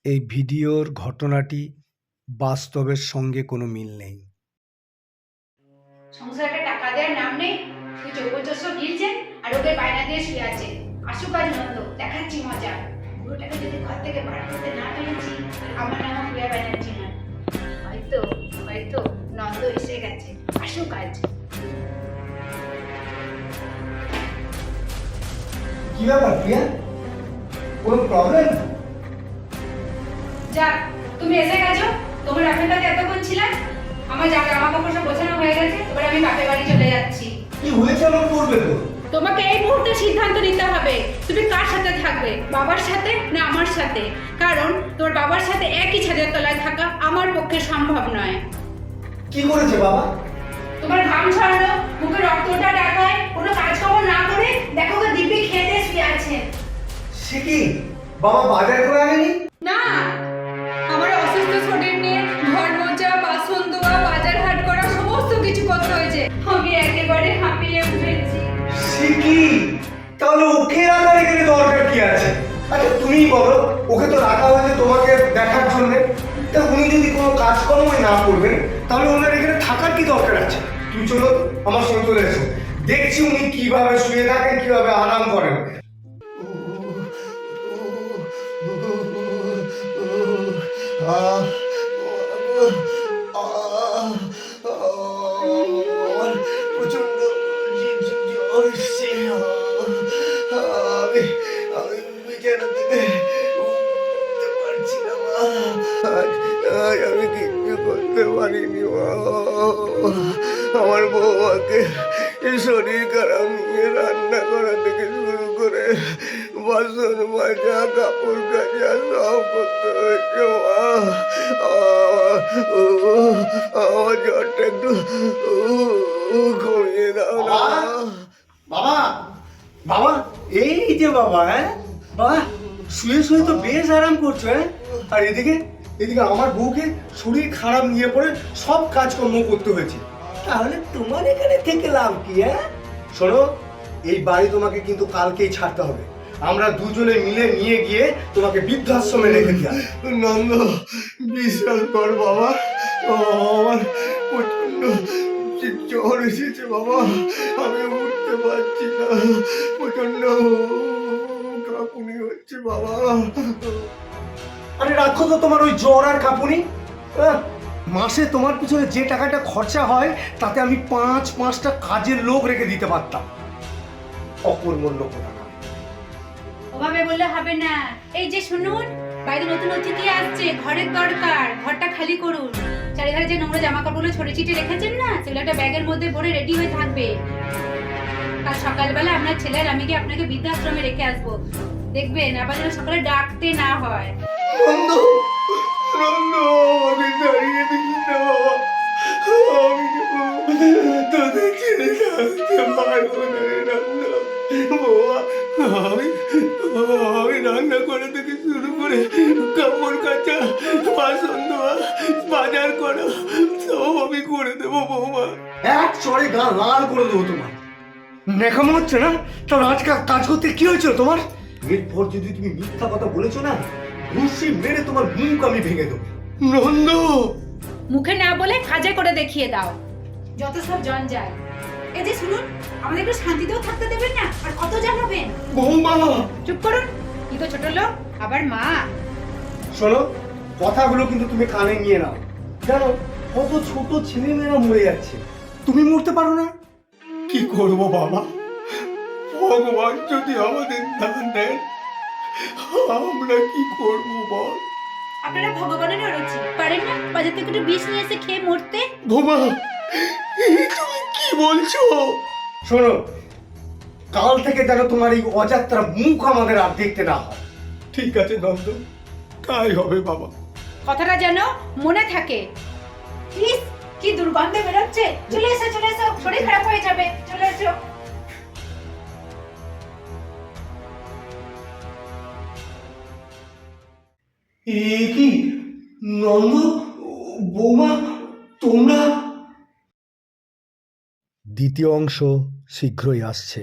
এই ভিডিওর ঘটনাটি বাস্তবের সঙ্গে কোনো মিল নেই। সংসারে টাকা দেওয়ার নাম নেই, শুধু চৌকচস্য গিলছেন আর ওকে বায়না দিয়ে শুয়ে আছে। আসুক আজ নন্দ, দেখাচ্ছি মজা। বুড়োটাকে যদি ঘর থেকে বার করতে না পেরেছি, আমার নামও প্রিয়া ব্যানার্জি নয়। হয়তো হয়তো নন্দ এসে গেছে, আসুক আজ। কি ব্যাপার প্রিয়া, কোনো প্রবলেম? যাক, তুমি এসে গেছো। তোমার আপনার এতক্ষণ ছিলেন। আমার জামা কাপড় সব গোছানো হয়ে গেছে, এবার আমি বাপের বাড়ি চলে যাচ্ছি। কি হয়েছে আমার করবে তো? তোমাকে এই মুহূর্তে সিদ্ধান্ত নিতে হবে, তুমি কার সাথে থাকবে, বাবার সাথে না আমার সাথে। কারণ তোর বাবার সাথে একই ছাদের তলায় থাকা আমার পক্ষে সম্ভব নয়। কি করেছে বাবা? তোমার ঘাম ছড়ানো, মুখে রক্তটা ডাকায়, কোনো কাজকর্ম না করে দেখো তো দিব্যি খেতে শুয়ে আছে। সে কি বাবা বাজার করে আনেনি? না, আমার অসুস্থ শরীর নিয়ে ঘর মোছা, বাসন ধোয়া, বাজার হাট করা সমস্ত কিছু করতে হয়েছে। আমি একেবারে হাঁপিয়ে উঠেছি। সে কি, তাহলে ওকে রাখার এখানে দরকার কি আছে? আচ্ছা তুমিই বলো, ওকে তো রাখা হয়েছে তোমাকে দেখার জন্য। তা উনি যদি কোনো কাজকর্মই না করবেন, তাহলে ওনার এখানে থাকার কি দরকার আছে? তুমি চলো আমার সঙ্গে চলে এসো, দেখছি উনি কিভাবে শুয়ে থাকেন, কিভাবে আরাম করেন। প্রচন্ড জ্বর এসছে। আমি বিছানা থেকে উঠতে পারছি না মা। আজ আমি কিছু করতে পারিনি মা। আমার বৌমাকে শরীর খারাপ নিয়ে রান্না করা থেকে শুরু করে বাসন মাজা, কাপড় কাচা সব করতে হয়েছে মা। আমার জ্বরটা একটু কমিয়ে দাও না। বাবা, বাবা, এই যে বাবা, বাবা শুয়ে শুয়ে তো বেশ আরাম করছো। আর এদিকে এদিকে আমার বউকে শরীর খারাপ নিয়ে পড়ে সব কাজকর্ম করতে হয়েছে। তাহলে তোমার এখানে থেকে লাভ কি? শোনো, এই বাড়ি তোমাকে কিন্তু কালকেই ছাড়তে হবে। আমরা দুজনে মিলে নিয়ে গিয়ে তোমাকে বৃদ্ধাশ্রমে রেখে দিই। নন্দ, বিশ্বাস কর বাবা, আমার প্রচন্ড জ্বর এসেছে বাবা, আমি উঠতে পারছি না, প্রচন্ড কাঁপুনি হচ্ছে বাবা। আরে রাখো তো তোমার ওই জ্বর আর কাঁপুনি। মাসে তোমার পিছনে যে টাকাটা খরচা হয়, তাতে আমি পাঁচটা কাজের লোক রেখে দিতে পারতাম। অকর্মণ্য কথা। ওভাবে বললে হবে না। এই যে শুনুন, বাইরে নতুন অতিথি আসছে, ঘরের দরকার, ঘরটা খালি করুন। চারিধারে যে নোংরা জামা কাপড়গুলো ছড়িয়ে ছিটিয়ে রেখেছেন না, সেগুলো একটা ব্যাগের মধ্যে ভরে রেডি হয়ে থাকবে। কাল সকালবেলা আপনার ছেলের আমি গিয়ে আপনাকে বৃদ্ধাশ্রমে রেখে আসবো। দেখবেন আবার যেন সকালে ডাকতে না হয়। নন্দ, নন্দ, আমি দাঁড়িয়ে দিই না বাবা, আমি তোদের ছেড়ে থাকতে পারবো না রে নন্দ। বাবা, আমি রান্না করা থেকে শুরু করে কাপড় কাচা, বাসন ধোয়া, বাজার করা সব আমি করে দেবো বৌমা। এক চড়ে গা লাল করে দেবো তোমার। নেকামো হচ্ছে না? তাহলে আজকাল কাজ করতে কি হয়েছিল তোমার? এরপর যদি তুমি মিথ্যা কথা বলেছো না, ঘুষি মেরে তোমার মুখ আমি ভেঙে দেবো। নন্দ, মুখে না বলে কাজে করে দেখিয়ে দাও। যত সব জঞ্জাল। এই যে শুনুন, আমাদের একটু শান্তিতেও থাকতে দেবেন না, আর কত জানাবেন? বৌমা চুপ করুন, কি তো ছোট লোক, আবার মা। শোনো, কথাগুলো কিন্তু তুমি কানে নিয়ে নাও। জানো কত ছোট ছেলেমেয়েরা মরে যাচ্ছে, তুমি মরতে পারো না? কি করবো বাবা, ভগবান যদি আমাদের দান দেন, আমরা কি করবো বল? আপনারা ভগবানের রয়েছে, পারেন না বাজার থেকে একটু বিষ নিয়ে এসে খেয়ে মরতে? বোমা, তুমি কি বলছো? শোনো, কাল থেকে যেন তোমার এই অযাত্রা মুখ আমাদের আর দেখতে না হয়। ঠিক আছে নন্দ, তাই হবে বাবা। কথাটা যেন মনে থাকে। প্লিজ, কি দুর্গন্ধ বেরোচ্ছে। চলে এসো, চলে এসো, শরীর খারাপ হয়ে যাবে, চলে এসো। এ কি নন্দ, বৌমা, তোমরা? দ্বিতীয় অংশ শীঘ্রই আসছে।